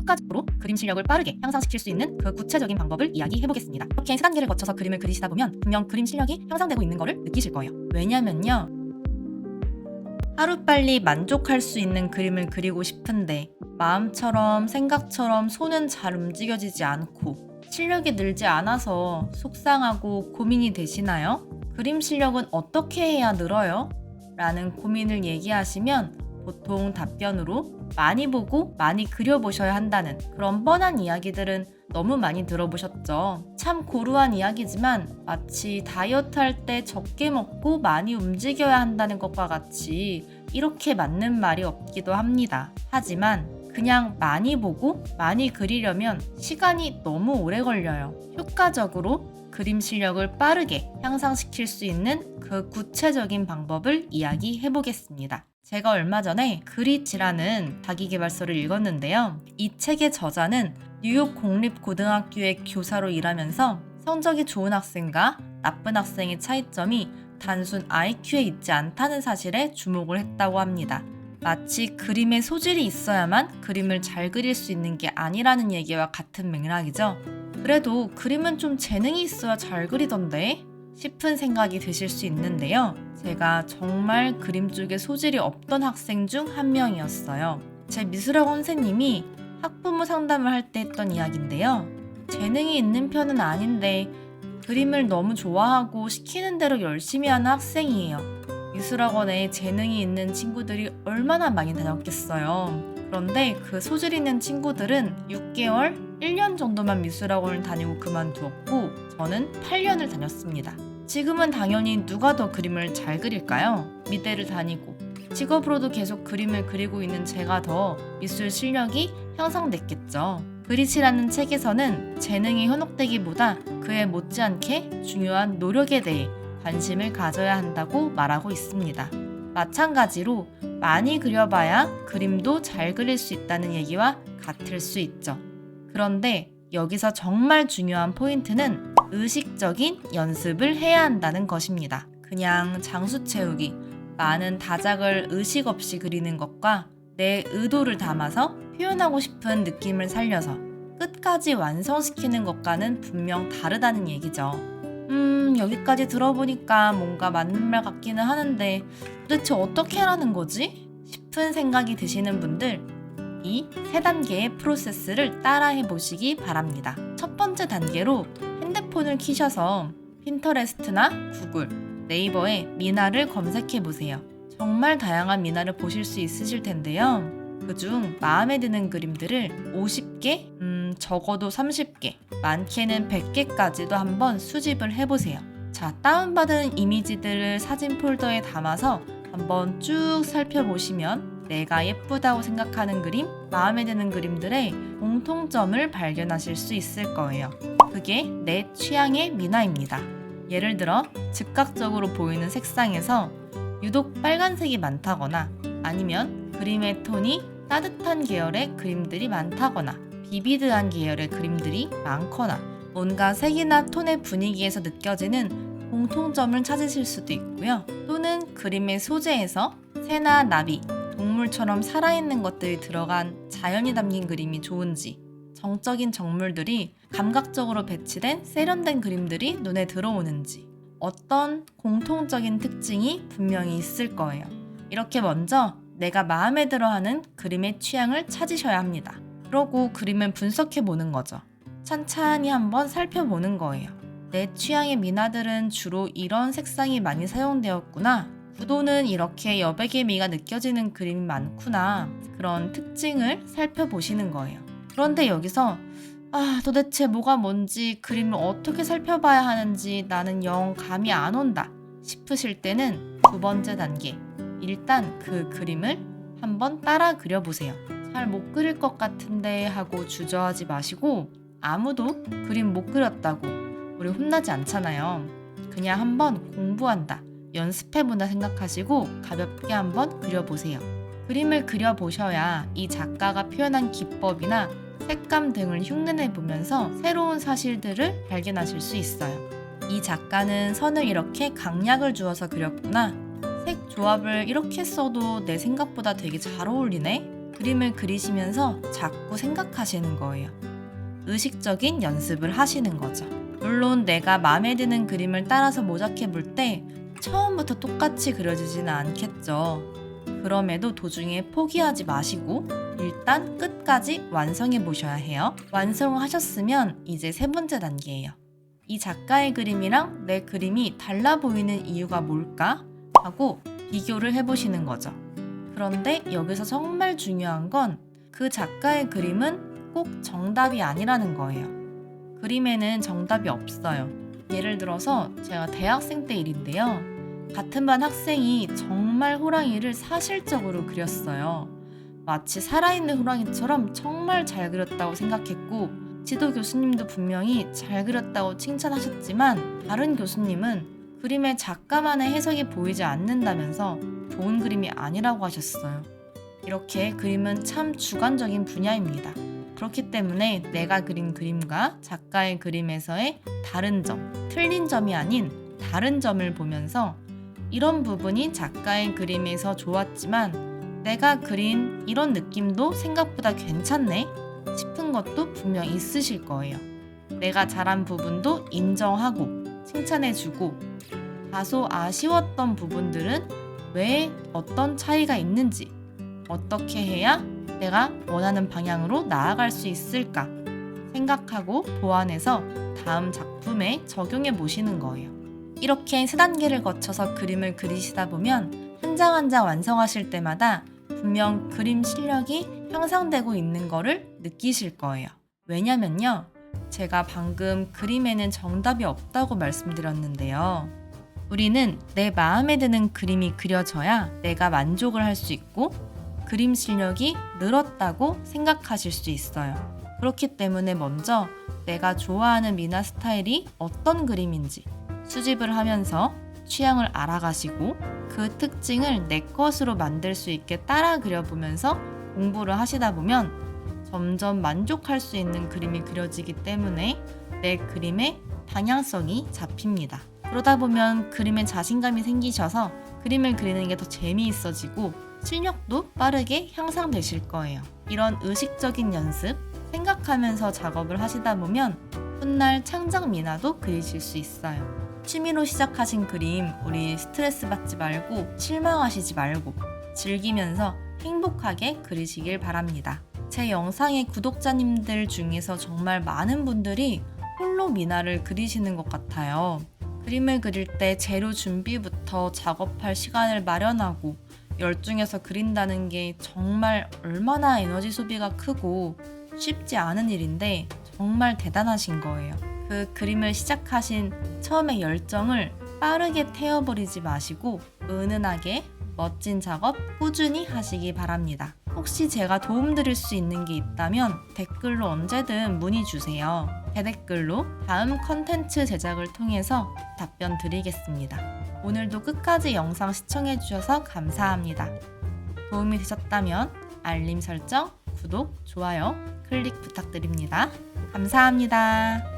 효과적으로 그림 실력을 빠르게 향상시킬 수 있는 그 구체적인 방법을 이야기해보겠습니다. 이렇게 3단계를 거쳐서 그림을 그리시다 보면 분명 그림 실력이 향상되고 있는 거를 느끼실 거예요. 왜냐면요, 하루빨리 만족할 수 있는 그림을 그리고 싶은데 마음처럼 생각처럼 손은 잘 움직여지지 않고 실력이 늘지 않아서 속상하고 고민이 되시나요? 그림 실력은 어떻게 해야 늘어요? 라는 고민을 얘기하시면 보통 답변으로 많이 보고 많이 그려보셔야 한다는 그런 뻔한 이야기들은 너무 많이 들어보셨죠. 참 고루한 이야기지만 마치 다이어트 할 때 적게 먹고 많이 움직여야 한다는 것과 같이 이렇게 맞는 말이 없기도 합니다. 하지만 그냥 많이 보고 많이 그리려면 시간이 너무 오래 걸려요. 효과적으로 그림 실력을 빠르게 향상시킬 수 있는 그 구체적인 방법을 이야기해 보겠습니다. 제가 얼마 전에 그릿이라는 자기계발서를 읽었는데요. 이 책의 저자는 뉴욕 공립고등학교의 교사로 일하면서 성적이 좋은 학생과 나쁜 학생의 차이점이 단순 IQ에 있지 않다는 사실에 주목을 했다고 합니다. 마치 그림에 소질이 있어야만 그림을 잘 그릴 수 있는 게 아니라는 얘기와 같은 맥락이죠. 그래도 그림은 좀 재능이 있어야 잘 그리던데? 싶은 생각이 드실 수 있는데요. 제가 정말 그림 쪽에 소질이 없던 학생 중 한 명이었어요. 제 미술학원 선생님이 학부모 상담을 할 때 했던 이야기인데요. 재능이 있는 편은 아닌데 그림을 너무 좋아하고 시키는 대로 열심히 하는 학생이에요. 미술학원에 재능이 있는 친구들이 얼마나 많이 다녔겠어요. 그런데 그 소질 있는 친구들은 6개월, 1년 정도만 미술학원을 다니고 그만두었고 저는 8년을 다녔습니다. 지금은 당연히 누가 더 그림을 잘 그릴까요? 미대를 다니고 직업으로도 계속 그림을 그리고 있는 제가 더 미술 실력이 향상됐겠죠. 그릿이라는 책에서는 재능이 현혹되기보다 그에 못지않게 중요한 노력에 대해 관심을 가져야 한다고 말하고 있습니다. 마찬가지로 많이 그려봐야 그림도 잘 그릴 수 있다는 얘기와 같을 수 있죠. 그런데 여기서 정말 중요한 포인트는 의식적인 연습을 해야 한다는 것입니다. 그냥 장수 채우기, 많은 다작을 의식 없이 그리는 것과 내 의도를 담아서 표현하고 싶은 느낌을 살려서 끝까지 완성시키는 것과는 분명 다르다는 얘기죠. 여기까지 들어보니까 뭔가 맞는 말 같기는 하는데 도대체 어떻게 하라는 거지? 싶은 생각이 드시는 분들, 이 3단계의 프로세스를 따라해 보시기 바랍니다. 첫 번째 단계로 핸드폰을 켜셔서 핀터레스트나 구글, 네이버에 미나를 검색해 보세요. 정말 다양한 미나를 보실 수 있으실 텐데요. 그중 마음에 드는 그림들을 50개, 적어도 30개, 많게는 100개까지도 한번 수집을 해보세요. 자, 다운받은 이미지들을 사진 폴더에 담아서 한번 쭉 살펴보시면 내가 예쁘다고 생각하는 그림, 마음에 드는 그림들의 공통점을 발견하실 수 있을 거예요. 그게 내 취향의 미나입니다. 예를 들어 즉각적으로 보이는 색상에서 유독 빨간색이 많다거나 아니면 그림의 톤이 따뜻한 계열의 그림들이 많다거나 비비드한 계열의 그림들이 많거나 뭔가 색이나 톤의 분위기에서 느껴지는 공통점을 찾으실 수도 있고요. 또는 그림의 소재에서 새나 나비, 동물처럼 살아있는 것들이 들어간 자연이 담긴 그림이 좋은지, 정적인 정물들이 감각적으로 배치된 세련된 그림들이 눈에 들어오는지, 어떤 공통적인 특징이 분명히 있을 거예요. 이렇게 먼저 내가 마음에 들어하는 그림의 취향을 찾으셔야 합니다. 그러고 그림을 분석해 보는 거죠. 찬찬히 한번 살펴보는 거예요. 내 취향의 미나들은 주로 이런 색상이 많이 사용되었구나. 구도는 이렇게 여백의 미가 느껴지는 그림이 많구나. 그런 특징을 살펴보시는 거예요. 그런데 여기서 도대체 뭐가 뭔지 그림을 어떻게 살펴봐야 하는지 나는 영 감이 안 온다 싶으실 때는 두 번째 단계, 일단 그 그림을 한번 따라 그려보세요. 잘 못 그릴 것 같은데 하고 주저하지 마시고 아무도 그림 못 그렸다고 우리 혼나지 않잖아요. 그냥 한번 공부한다, 연습해본다 생각하시고 가볍게 한번 그려보세요. 그림을 그려보셔야 이 작가가 표현한 기법이나 색감 등을 흉내내보면서 새로운 사실들을 발견하실 수 있어요. 이 작가는 선을 이렇게 강약을 주어서 그렸구나. 색 조합을 이렇게 써도 내 생각보다 되게 잘 어울리네? 그림을 그리시면서 자꾸 생각하시는 거예요. 의식적인 연습을 하시는 거죠. 물론 내가 마음에 드는 그림을 따라서 모작해 볼 때 처음부터 똑같이 그려지지는 않겠죠. 그럼에도 도중에 포기하지 마시고 일단 끝까지 완성해 보셔야 해요. 완성하셨으면 이제 세 번째 단계예요. 이 작가의 그림이랑 내 그림이 달라 보이는 이유가 뭘까? 하고 비교를 해보시는 거죠. 그런데 여기서 정말 중요한 건 그 작가의 그림은 꼭 정답이 아니라는 거예요. 그림에는 정답이 없어요. 예를 들어서 제가 대학생 때 일인데요. 같은 반 학생이 정말 호랑이를 사실적으로 그렸어요. 마치 살아있는 호랑이처럼 정말 잘 그렸다고 생각했고 지도 교수님도 분명히 잘 그렸다고 칭찬하셨지만 다른 교수님은 그림의 작가만의 해석이 보이지 않는다면서 좋은 그림이 아니라고 하셨어요. 이렇게 그림은 참 주관적인 분야입니다. 그렇기 때문에 내가 그린 그림과 작가의 그림에서의 다른 점, 틀린 점이 아닌 다른 점을 보면서 이런 부분이 작가의 그림에서 좋았지만 내가 그린 이런 느낌도 생각보다 괜찮네 싶은 것도 분명 있으실 거예요. 내가 잘한 부분도 인정하고 칭찬해주고 다소 아쉬웠던 부분들은 왜 어떤 차이가 있는지 어떻게 해야 내가 원하는 방향으로 나아갈 수 있을까 생각하고 보완해서 다음 작품에 적용해 보시는 거예요. 이렇게 세 단계를 거쳐서 그림을 그리시다 보면 한 장 한 장 완성하실 때마다 분명 그림 실력이 향상되고 있는 거를 느끼실 거예요. 왜냐면요. 제가 방금 그림에는 정답이 없다고 말씀드렸는데요. 우리는 내 마음에 드는 그림이 그려져야 내가 만족을 할 수 있고 그림 실력이 늘었다고 생각하실 수 있어요. 그렇기 때문에 먼저 내가 좋아하는 미나 스타일이 어떤 그림인지 수집을 하면서 취향을 알아가시고 그 특징을 내 것으로 만들 수 있게 따라 그려보면서 공부를 하시다 보면 점점 만족할 수 있는 그림이 그려지기 때문에 내 그림의 방향성이 잡힙니다. 그러다 보면 그림에 자신감이 생기셔서 그림을 그리는 게 더 재미있어지고 실력도 빠르게 향상되실 거예요. 이런 의식적인 연습, 생각하면서 작업을 하시다 보면 훗날 창작 미나도 그리실 수 있어요. 취미로 시작하신 그림, 우리 스트레스 받지 말고 실망하시지 말고 즐기면서 행복하게 그리시길 바랍니다. 제 영상의 구독자님들 중에서 정말 많은 분들이 홀로 미나를 그리시는 것 같아요. 그림을 그릴 때 재료 준비부터 작업할 시간을 마련하고 열중해서 그린다는 게 정말 얼마나 에너지 소비가 크고 쉽지 않은 일인데 정말 대단하신 거예요. 그 그림을 시작하신 처음의 열정을 빠르게 태워버리지 마시고 은은하게 멋진 작업 꾸준히 하시기 바랍니다. 혹시 제가 도움드릴 수 있는 게 있다면 댓글로 언제든 문의 주세요. 대댓글로 다음 컨텐츠 제작을 통해서 답변 드리겠습니다. 오늘도 끝까지 영상 시청해주셔서 감사합니다. 도움이 되셨다면 알림 설정, 구독, 좋아요, 클릭 부탁드립니다. 감사합니다.